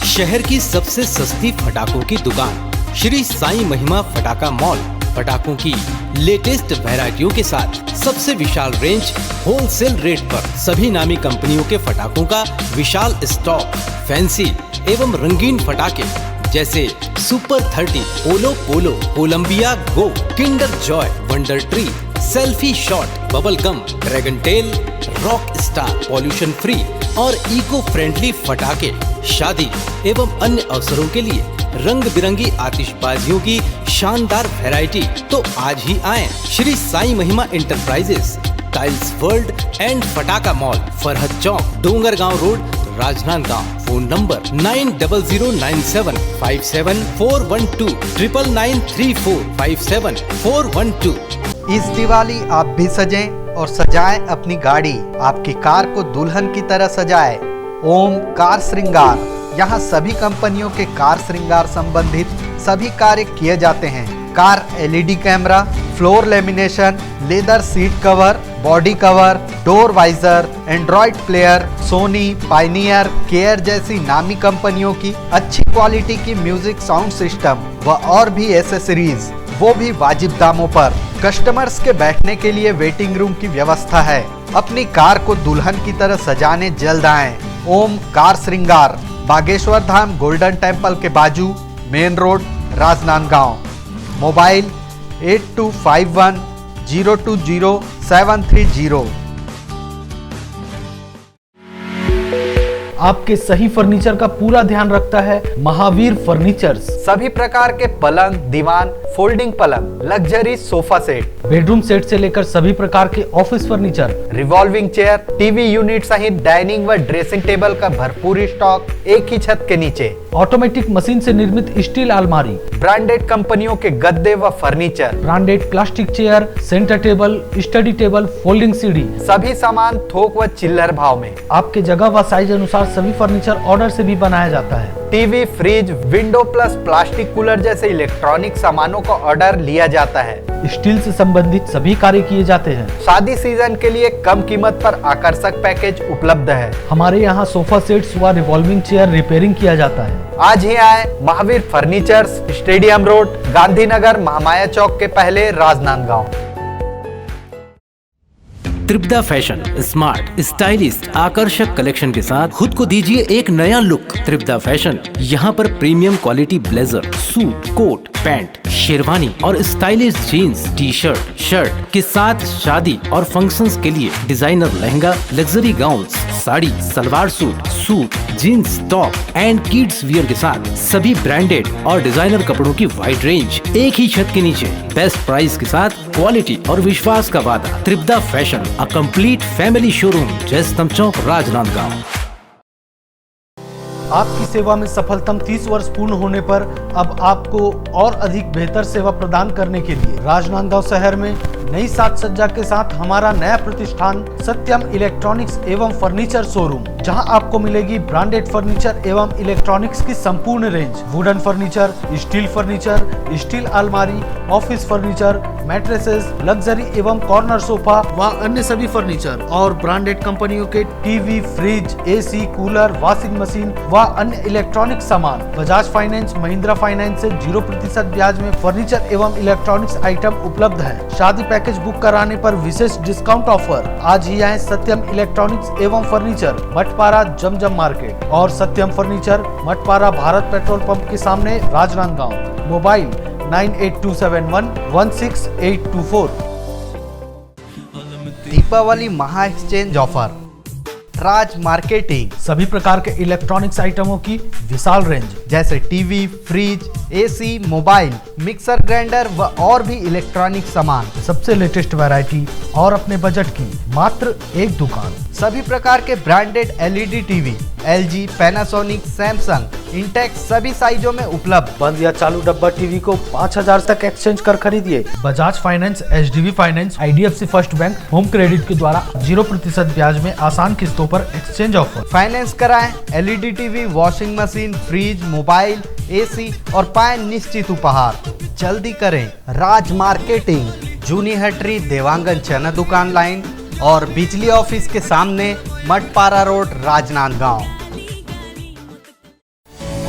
शहर की सबसे सस्ती पटाखों की दुकान श्री साईं महिमा पटाखा मॉल। पटाखों की लेटेस्ट वैरायटियों के साथ सबसे विशाल रेंज, होलसेल रेट पर सभी नामी कंपनियों के पटाखों का विशाल स्टॉक। फैंसी एवं रंगीन पटाखे जैसे सुपर 30, ओलो पोलो, Columbia go, kinder joy, wonder tree, selfie shot, bubble gum, dragon tail, rock star, pollution free और इको फ्रेंडली पटाखे शादी एवं अन्य अवसरों के लिए रंग बिरंगी आतिशबाजियों की शानदार वैरायटी। तो आज ही आएं Shri Sai Mahima enterprises, tiles world and पटाखा mall, Farhad Chowk, Dongargaon road, Rajnandgaon. Phone number 9000975741 9934574741।
इस दिवाली आप भी सजें और सजाएं अपनी गाड़ी, आपकी कार को दुल्हन की तरह सजाएं। ओम कार श्रृंगार, यहाँ सभी कंपनियों के कार श्रृंगार संबंधित सभी कार्य किए जाते हैं। Car LED camera, floor lamination, leather seat cover, body cover, door visor, android player, Sony, Pioneer, care जैसी नामी कंपनियों की अच्छी क्वालिटी की म्यूजिक साउंड सिस्टम व और भी एसेसरीज, वो भी वाजिब दामों पर। कस्टमर्स के बैठने के लिए वेटिंग रूम की व्यवस्था है। अपनी कार को दुल्हन की तरह सजाने जल्द आएं। ओम कार श्रृंगार, बागेश्वर धाम गोल्डन टेम्पल के बाजू, मेन रोड, राजनांदगांव। मोबाइल 8251020730।
आपके सही फर्नीचर का पूरा ध्यान रखता है महावीर फर्नीचर्स।
सभी प्रकार के पलंग, दीवान, फोल्डिंग पलंग, luxury sofa set,
bedroom set से लेकर सभी प्रकार के office furniture,
revolving chair, TV unit सहित डाइनिंग व ड्रेसिंग टेबल का भरपूर स्टॉक एक ही छत के नीचे।
ऑटोमेटिक मशीन से निर्मित स्टील अलमारी,
ब्रांडेड कंपनियों के गद्दे व furniture,
branded plastic chair, centre table, study table, folding सीढ़ी,
सभी सामान थोक व चिल्लर भाव में।
आपके जगह व साइज अनुसार सभी फर्नीचर ऑर्डर से भी बनाया जाता है।
TV, fridge, window plus plastic cooler जैसे इलेक्ट्रॉनिक सामानों का ऑर्डर लिया जाता है।
स्टील से संबंधित सभी कार्य किए जाते हैं।
शादी सीजन के लिए कम कीमत पर आकर्षक पैकेज उपलब्ध है।
हमारे यहाँ सोफा सेट्स व रिवॉल्विंग चेयर रिपेयरिंग किया जाता है।
आज ही आए Mahavir furnitures, stadium road, Gandhinagar, Mahamaya Chowk के पहले, Rajnandgaon.
Tripada fashion smart, stylish, आकर्षक कलेक्शन के साथ खुद को दीजिए एक नया लुक। त्रिपदा फैशन यहाँ पर premium quality blazer, suit, coat, pant, sherwani और stylish jeans, T shirt, shirt के साथ शादी और फंक्शंस के लिए designer lehenga, luxury gowns, sari, salwar suit, suit, jeans, top and kids wear के साथ सभी ब्रांडेड और डिजाइनर कपड़ों की वाइड रेंज एक ही छत के नीचे, बेस्ट प्राइस के साथ क्वालिटी और विश्वास का वादा। Tripada fashion, a complete family showroom, Jaistambh Chowk, Rajnandgaon.
आपकी सेवा में सफलतम 30 वर्ष पूर्ण होने पर अब आपको और अधिक बेहतर सेवा प्रदान करने के लिए राजनांदगांव शहर में नई साज सज्जा के साथ हमारा नया प्रतिष्ठान सत्यम इलेक्ट्रॉनिक्स एवं फर्नीचर शोरूम, जहां आपको मिलेगी ब्रांडेड फर्नीचर एवं इलेक्ट्रॉनिक्स की संपूर्ण रेंज, वुडन फर्नीचर, स्टील अलमारी, ऑफिस फर्नीचर, मैट्रेसेस, लग्जरी एवं कॉर्नर सोफा व अन्य सभी फर्नीचर और ब्रांडेड कंपनियों के TV, fridge, AC, cooler, washing machine व अन्य इलेक्ट्रॉनिक सामान। बजाज फाइनेंस, महिंद्रा फाइनेंस से 0% ब्याज में फर्नीचर एवं इलेक्ट्रॉनिक्स आइटम उपलब्ध है। शादी पैकेज बुक कराने पर विशेष डिस्काउंट ऑफर। आज ही आए सत्यम इलेक्ट्रॉनिक्स एवं फर्नीचर, मठपारा, जमजम मार्केट और Satyam furniture, Mathpara, Bharat petrol pump के सामने, राजनांदगांव। मोबाइल 9827116824।
दीपावली महा एक्सचेंज ऑफर, राज मार्केटिंग,
सभी प्रकार के इलेक्ट्रॉनिक्स आइटमों की विशाल रेंज
जैसे TV, fridge, AC, mobile, mixer grinder व और भी इलेक्ट्रॉनिक सामान,
सबसे लेटेस्ट वैरायटी और अपने बजट की मात्र एक दुकान।
सभी प्रकार के branded LED TV, LG, Panasonic, Samsung, Intex सभी साइजों में उपलब्ध।
बंद या चालू डब्बा टीवी को 5000 तक एक्सचेंज कर खरीदिए। Bajaj finance, HDB finance, IDFC first bank, home credit के द्वारा 0% ब्याज में आसान किस्तों पर एक्सचेंज ऑफर।
फाइनेंस कराएं LED TV, washing machine, fridge, mobile, AC और पाएं निश्चित उपहार। जल्दी करें। राज मार्केटिंग, जूनी हटरी, देवांगन चना दुकान लाइन और बिजली ऑफिस के सामने, मठपारा रोड, राजनांदगांव।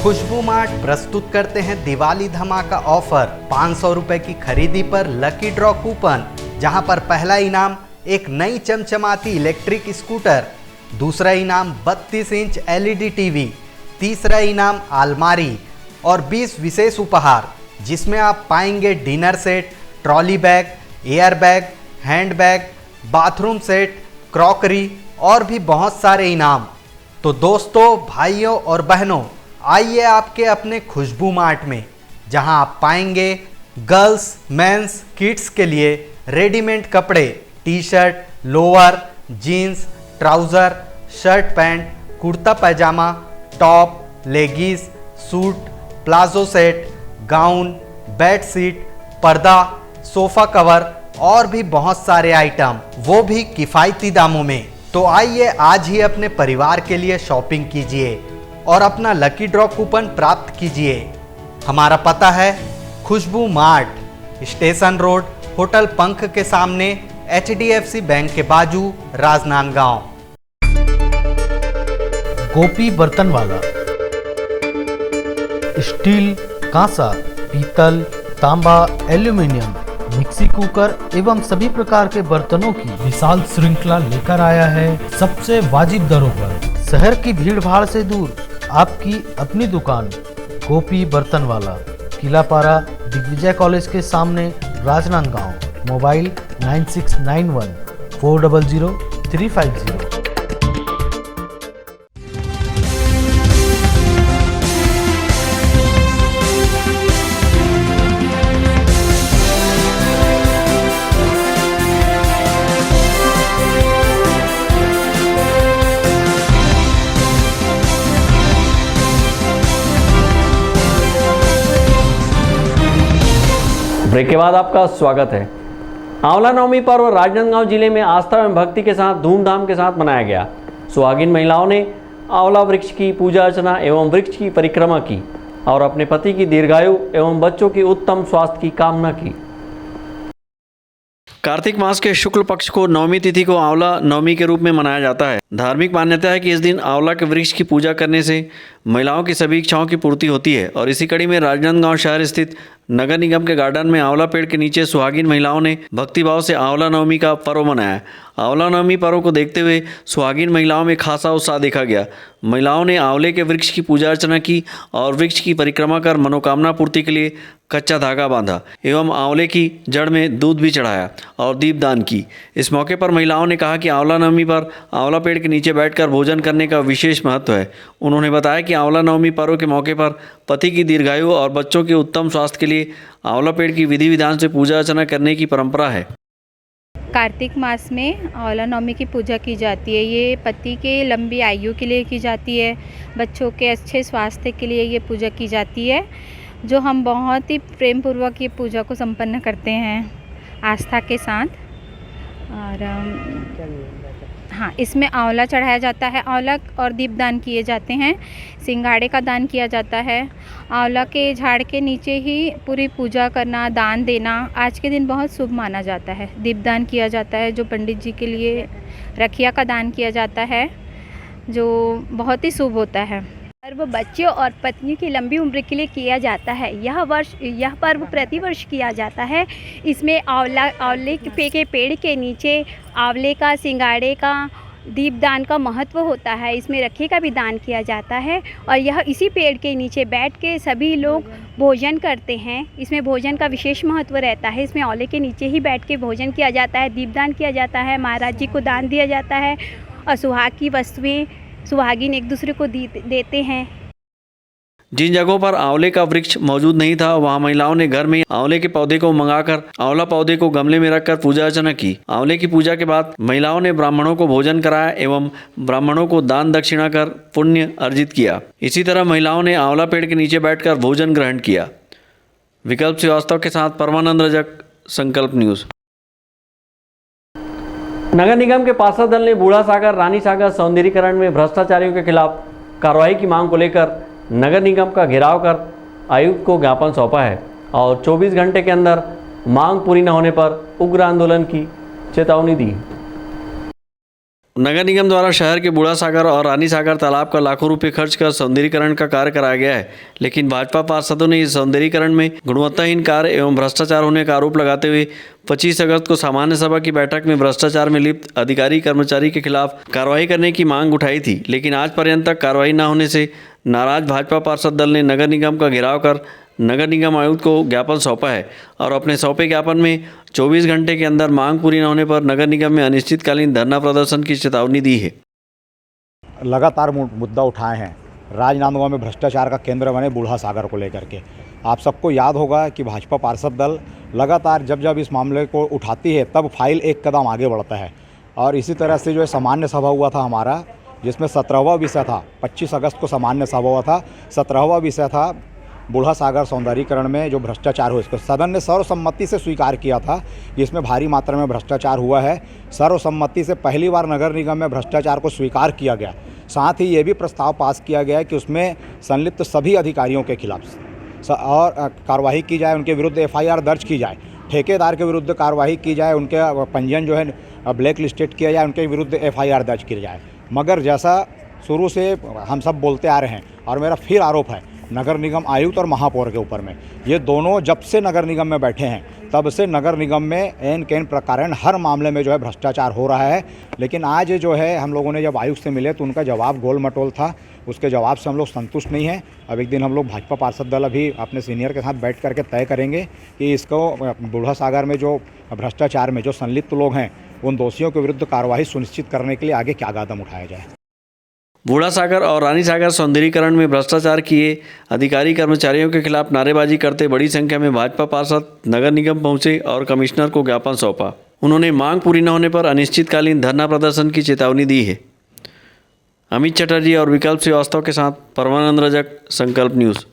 खुशबू मार्ट प्रस्तुत करते हैं दिवाली धमाका ऑफर। 500 रुपए की खरीदी पर लकी ड्रॉ कूपन, जहां पर पहला इनाम एक नई चमचमाती इलेक्ट्रिक स्कूटर, दूसरा इनाम 32 इंच एलईडी टीवी, तीसरा इनाम अलमारी और 20 विशेष उपहार, जिसमें आप पाएंगे dinner set, trolley bag, air bag, hand bag, bathroom set, crockery और भी बहुत सारे इनाम। तो दोस्तों, भाइयों और बहनों, आइए आपके अपने खुशबू मार्ट में, जहां आप पाएंगे गर्ल्स, मेंस, किड्स के लिए रेडीमेड कपड़े, T shirt, lower, jeans, trouser, shirt pant, kurta pyjama, top, leggings, suit, palazzo set, gown, bed sheet, पर्दा, सोफ़ा कवर और भी बहुत सारे आइटम, वो भी किफ़ायती दामों में। तो आइए आज ही अपने परिवार के लिए शॉपिंग कीजिए और अपना लकी ड्रॉ कूपन प्राप्त कीजिए। हमारा पता है खुशबू मार्ट, स्टेशन रोड, होटल पंख के सामने, HDFC बैंक के बाजू, राजनांदगांव।
गोपी बर्तन वाला, स्टील, कांसा, पीतल, तांबा, एल्यूमिनियम, मिक्सी कुकर एवं सभी प्रकार के बर्तनों की विशाल श्रृंखला लेकर आया है सबसे वाजिब दरों पर। शहर की भीड़ भाड़ से दूर आपकी अपनी दुकान गोपी बर्तन वाला, किलापारा, दिग्विजय कॉलेज के सामने, राजनांदगांव। मोबाइल 9691400350।
ब्रेक के बाद आपका स्वागत है। आंवला नवमी पर्व राजनांदगांव जिले में आस्था एवं भक्ति के साथ धूमधाम के साथ मनाया गया। सुहागिन महिलाओं ने आंवला वृक्ष की पूजा अर्चना एवं वृक्ष की परिक्रमा की और अपने पति की दीर्घायु एवं बच्चों की उत्तम स्वास्थ्य की कामना की। कार्तिक मास के शुक्ल पक्ष को नवमी तिथि को आंवला नवमी के रूप में मनाया जाता है। धार्मिक मान्यता है कि इस दिन आंवला के वृक्ष की पूजा करने से महिलाओं की सभी इच्छाओं की पूर्ति होती है और इसी कड़ी में राजनांदगांव शहर स्थित नगर निगम के गार्डन में आंवला पेड़ के नीचे सुहागिन महिलाओं ने भक्तिभाव से आंवला नवमी का पर्व मनाया। आंवला नवमी पर्व को देखते हुए सुहागिन महिलाओं में खासा उत्साह देखा गया। महिलाओं ने आंवले के वृक्ष की पूजा अर्चना की और वृक्ष की परिक्रमा कर मनोकामना पूर्ति के लिए कच्चा धागा बांधा एवं आंवले की जड़ में दूध भी चढ़ाया और दीपदान की। इस मौके पर महिलाओं ने कहा कि आंवला नवमी पर आंवला पेड़ के नीचे बैठकर भोजन करने का विशेष महत्व है। उन्होंने बताया कि आंवला नवमी पर्व के मौके पर पति की दीर्घायु और बच्चों के उत्तम स्वास्थ्य के लिए आंवला पेड़ की विधि विधान से पूजा अर्चना करने की परंपरा है।
कार्तिक मास में आंवला नवमी की पूजा की जाती है। ये पति के लंबी आयु के लिए की जाती है, बच्चों के अच्छे स्वास्थ्य के लिए ये पूजा की जाती है, जो हम बहुत ही प्रेम पूर्वक ये पूजा को संपन्न करते हैं आस्था के साथ। और हाँ, इसमें आंवला चढ़ाया जाता है, आंवला और दीपदान किए जाते हैं, सिंघाड़े का दान किया जाता है। आंवला के झाड़ के नीचे ही पूरी पूजा करना, दान देना आज के दिन बहुत शुभ माना जाता है। दीपदान किया जाता है, जो पंडित जी के लिए रखिया का दान किया जाता है, जो बहुत ही शुभ होता है।
पर्व बच्चों और पत्नी की लंबी उम्र के लिए किया जाता है। यह पर्व प्रतिवर्ष किया जाता है। इसमें आंवले के पेड़ के नीचे आंवले का, सिंगाड़े का, दीपदान का महत्व होता है। इसमें रखे का भी दान किया जाता है और यह इसी पेड़ के नीचे बैठ के सभी लोग भोजन करते हैं। इसमें भोजन का विशेष महत्व रहता है। इसमें आंवले के नीचे ही बैठ के भोजन किया जाता है, दीपदान किया जाता है, महाराज जी को दान दिया जाता है और सुहाग की वस्तुएं सुहागिन एक दूसरे को देते हैं।
जिन जगहों पर आंवले का वृक्ष मौजूद नहीं था, वहां महिलाओं ने घर में आंवले के पौधे को मंगाकर आंवला पौधे को गमले में रखकर पूजा अर्चना की। आंवले की पूजा के बाद महिलाओं ने ब्राह्मणों को भोजन कराया एवं ब्राह्मणों को दान दक्षिणा कर पुण्य अर्जित किया। इसी तरह महिलाओं ने आंवला पेड़ के नीचे बैठकर भोजन ग्रहण किया। विकल्प श्रीवास्तव के साथ परमानंद रजक, संकल्प न्यूज। नगर निगम के पार्षद दल ने बूढ़ा सागर, रानी सागर सौंदर्यीकरण में भ्रष्टाचारियों के खिलाफ कार्रवाई की मांग को लेकर नगर निगम का घेराव कर आयुक्त को ज्ञापन सौंपा है और 24 घंटे के अंदर मांग पूरी न होने पर उग्र आंदोलन की चेतावनी दी। नगर निगम द्वारा शहर के बूढ़ा सागर और रानी सागर तालाब का लाखों रुपए खर्च कर सौंदर्यीकरण का कार्य कराया गया है, लेकिन भाजपा पार्षदों ने इस सौंदर्यीकरण में गुणवत्ताहीन कार्य एवं भ्रष्टाचार होने का आरोप लगाते हुए 25 अगस्त को सामान्य सभा की बैठक में भ्रष्टाचार में लिप्त अधिकारी कर्मचारी के खिलाफ कार्रवाई करने की मांग उठाई थी, लेकिन आज पर्यंत तक कार्रवाई न होने से नाराज भाजपा पार्षद दल ने नगर निगम का घेराव कर नगर निगम आयुक्त को ज्ञापन सौंपा है और अपने सौंपे ज्ञापन में 24 घंटे के अंदर मांग पूरी न होने पर नगर निगम में अनिश्चितकालीन धरना प्रदर्शन की चेतावनी दी है।
लगातार मुद्दा उठाए हैं। राजनांदगांव में भ्रष्टाचार का केंद्र बने बूढ़ा सागर को लेकर के आप सबको याद होगा कि भाजपा पार्षद दल लगातार जब इस मामले को उठाती है तब फाइल एक कदम आगे बढ़ता है। और इसी तरह से जो है सामान्य सभा हुआ था हमारा, जिसमें 17वां विषय था, 25 अगस्त को सामान्य सभा हुआ था, 17वां विषय था बूढ़ा सागर सौंदर्यीकरण में जो भ्रष्टाचार हुआ। इसको सदन ने सर्वसम्मति से स्वीकार किया था कि इसमें भारी मात्रा में भ्रष्टाचार हुआ है। सर्वसम्मति से पहली बार नगर निगम में भ्रष्टाचार को स्वीकार किया गया। साथ ही ये भी प्रस्ताव पास किया गया है कि उसमें संलिप्त सभी अधिकारियों के खिलाफ और कार्रवाई की जाए, उनके विरुद्ध FIR दर्ज की जाए, ठेकेदार के विरुद्ध कार्रवाई की जाए, उनके पंजीयन जो है ब्लैक लिस्टेड किया जाए, उनके विरुद्ध FIR दर्ज की जाए। मगर जैसा शुरू से हम सब बोलते आ रहे हैं और मेरा फिर आरोप है नगर निगम आयुक्त और महापौर के ऊपर में, ये दोनों जब से नगर निगम में बैठे हैं तब से नगर निगम में एन कैन प्रकार हर मामले में जो है भ्रष्टाचार हो रहा है। लेकिन आज जो है हम लोगों ने जब आयुक्त से मिले तो उनका जवाब गोल मटोल था, उसके जवाब से हम लोग संतुष्ट नहीं हैं। अब एक दिन हम लोग भाजपा पार्षद दल अभी अपने सीनियर के साथ बैठ करके तय करेंगे कि इसको बूढ़ा सागर में जो भ्रष्टाचार में जो संलिप्त लोग हैं उन दोषियों के विरुद्ध कार्रवाई सुनिश्चित करने के लिए आगे क्या कदम उठाया जाए।
बूढ़ा सागर और रानी सागर सौंदर्यीकरण में भ्रष्टाचार किए अधिकारी कर्मचारियों के खिलाफ नारेबाजी करते बड़ी संख्या में भाजपा पार्षद नगर निगम पहुंचे और कमिश्नर को ज्ञापन सौंपा। उन्होंने मांग पूरी न होने पर अनिश्चितकालीन धरना प्रदर्शन की चेतावनी दी है। अमित चटर्जी और विकल्प श्रीवास्तव के साथ परमानंद रजक, संकल्प न्यूज।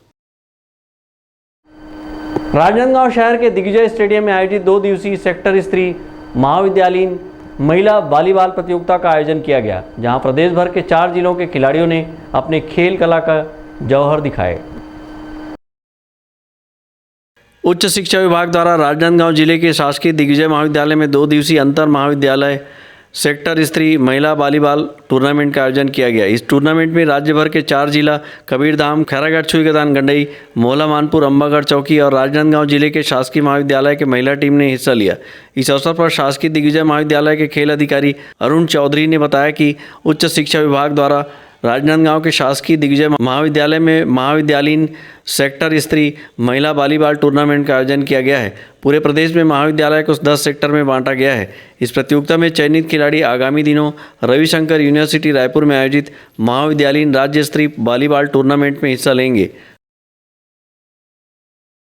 राजनांदगांव शहर के दिग्विजय स्टेडियम में आयोजित 2 दिवसीय सेक्टर स्त्री महाविद्यालयीन महिला वॉलीबॉल प्रतियोगिता का आयोजन किया गया, जहां प्रदेश भर के 4 जिलों के खिलाड़ियों ने अपने खेल कला का जौहर दिखाए। उच्च शिक्षा विभाग द्वारा राजनांदगांव जिले के शासकीय दिग्विजय महाविद्यालय में 2 दिवसीय अंतर महाविद्यालय सेक्टर स्तरीय महिला वॉलीबॉल टूर्नामेंट का आयोजन किया गया। इस टूर्नामेंट में राज्य भर के 4 जिला कबीरधाम, खैरागढ़, छुईगदान, गंडई, मोहला, मानपुर, अंबागढ़ चौकी और राजनांदगांव जिले के शासकीय महाविद्यालय के महिला टीम ने हिस्सा लिया। इस अवसर पर शासकीय दिग्विजय महाविद्यालय के खेल अधिकारी अरुण चौधरी ने बताया कि उच्च शिक्षा विभाग द्वारा राजनांदगांव के शासकीय दिग्विजय महाविद्यालय में महाविद्यालयीन सेक्टर स्तरीय महिला वॉलीबॉल टूर्नामेंट का आयोजन किया गया है। पूरे प्रदेश में महाविद्यालय को 10 सेक्टर में बांटा गया है। इस प्रतियोगिता में चयनित खिलाड़ी आगामी दिनों रविशंकर यूनिवर्सिटी रायपुर में आयोजित महाविद्यालयीन राज्य स्तरीय वॉलीबॉल टूर्नामेंट में हिस्सा लेंगे।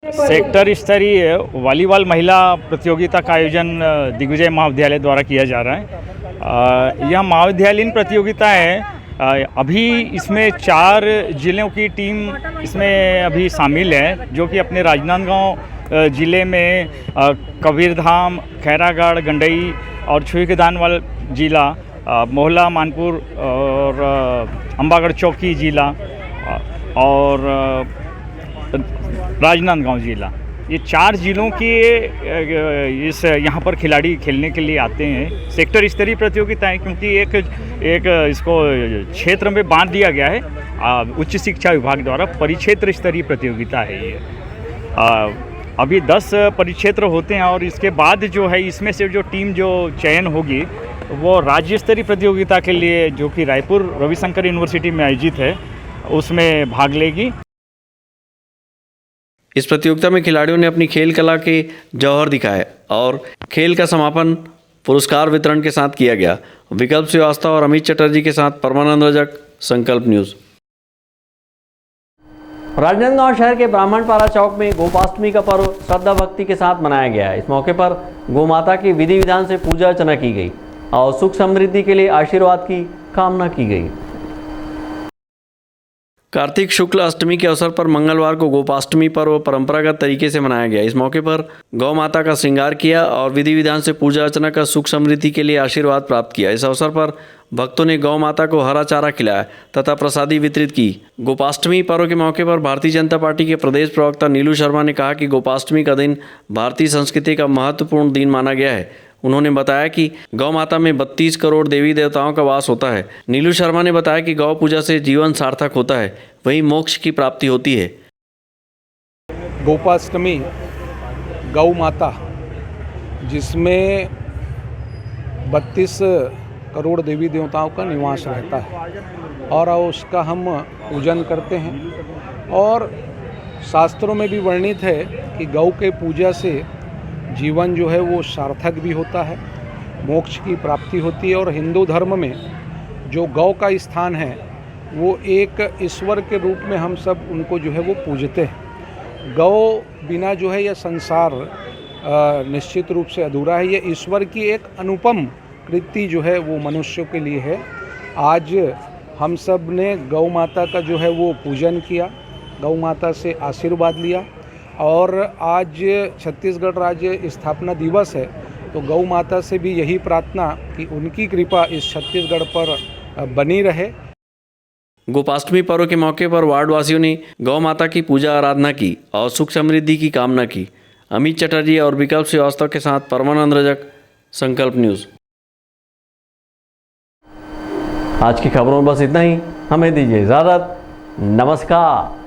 सेक्टर स्तरीय वॉलीबॉल महिला प्रतियोगिता का आयोजन दिग्विजय महाविद्यालय द्वारा किया जा रहा है। यह महाविद्यालयीन प्रतियोगिता है। अभी इसमें 4 जिलों की टीम इसमें अभी शामिल है, जो कि अपने राजनांदगांव ज़िले में कबीरधाम, खैरागढ़, गंडई और छुईगदान वाला ज़िला, मोहला, मानपुर और अंबागढ़ चौकी ज़िला और राजनांदगांव ज़िला, ये 4 जिलों के इस यहाँ पर खिलाड़ी खेलने के लिए आते हैं। सेक्टर स्तरीय प्रतियोगिता है, क्योंकि एक इसको क्षेत्र में बांट दिया गया है। उच्च शिक्षा विभाग द्वारा परिक्षेत्र स्तरीय प्रतियोगिता है ये। अभी 10 परिक्षेत्र होते हैं और इसके बाद जो है इसमें से जो टीम जो चयन होगी वो राज्य स्तरीय प्रतियोगिता के लिए, जो कि रायपुर रविशंकर यूनिवर्सिटी में आयोजित है, उसमें भाग लेगी।
इस प्रतियोगिता में खिलाड़ियों ने अपनी खेल कला के जौहर दिखाए और खेल का समापन पुरस्कार वितरण के साथ किया गया। विकल्प श्रीवास्तव और अमित चटर्जी के साथ परमानंद रजक, संकल्प न्यूज़। राजनांदगांव शहर के ब्राह्मणपारा चौक में गोपाष्टमी का पर्व श्रद्धा भक्ति के साथ मनाया गया। इस मौके पर गोमाता की विधि विधान से पूजा अर्चना की गई और सुख समृद्धि के लिए आशीर्वाद की कामना की गई। कार्तिक शुक्ल अष्टमी के अवसर पर मंगलवार को गोपाष्टमी पर्व परंपरागत तरीके से मनाया गया। इस मौके पर गौ माता का श्रृंगार किया और विधि विधान से पूजा अर्चना कर सुख समृद्धि के लिए आशीर्वाद प्राप्त किया। इस अवसर पर भक्तों ने गौ माता को हरा चारा खिलाया तथा प्रसादी वितरित की। गोपाष्टमी पर्व के मौके पर भारतीय जनता पार्टी के प्रदेश प्रवक्ता नीलू शर्मा ने कहा कि गोपाष्टमी का दिन भारतीय संस्कृति का महत्वपूर्ण दिन माना गया है। उन्होंने बताया कि गौ माता में 32 करोड़ देवी देवताओं का वास होता है। नीलू शर्मा ने बताया कि गौ पूजा से जीवन सार्थक होता है, वहीं मोक्ष की प्राप्ति होती है।
गोपाष्टमी गौ माता, जिसमें 32 करोड़ देवी देवताओं का निवास रहता है और उसका हम पूजन करते हैं। और शास्त्रों में भी वर्णित है कि गौ के पूजा से जीवन जो है वो सार्थक भी होता है, मोक्ष की प्राप्ति होती है। और हिंदू धर्म में जो गौ का स्थान है वो एक ईश्वर के रूप में हम सब उनको जो है वो पूजते हैं। गौ बिना जो है यह संसार निश्चित रूप से अधूरा है। ये ईश्वर की एक अनुपम कृति जो है वो मनुष्यों के लिए है। आज हम सब ने गौ माता का जो है वो पूजन किया, गौ माता से आशीर्वाद लिया। और आज छत्तीसगढ़ राज्य स्थापना दिवस है, तो गौ माता से भी यही प्रार्थना कि उनकी कृपा इस छत्तीसगढ़ पर बनी रहे।
गोपाष्टमी पर्व के मौके पर वार्डवासियों ने गौ माता की पूजा आराधना की और सुख समृद्धि की कामना की। अमित चटर्जी और विकल्प श्रीवास्तव के साथ परमानंद रजक, संकल्प न्यूज़। आज की खबरों में बस इतना ही। हमें दीजिए इजाज़त। नमस्कार।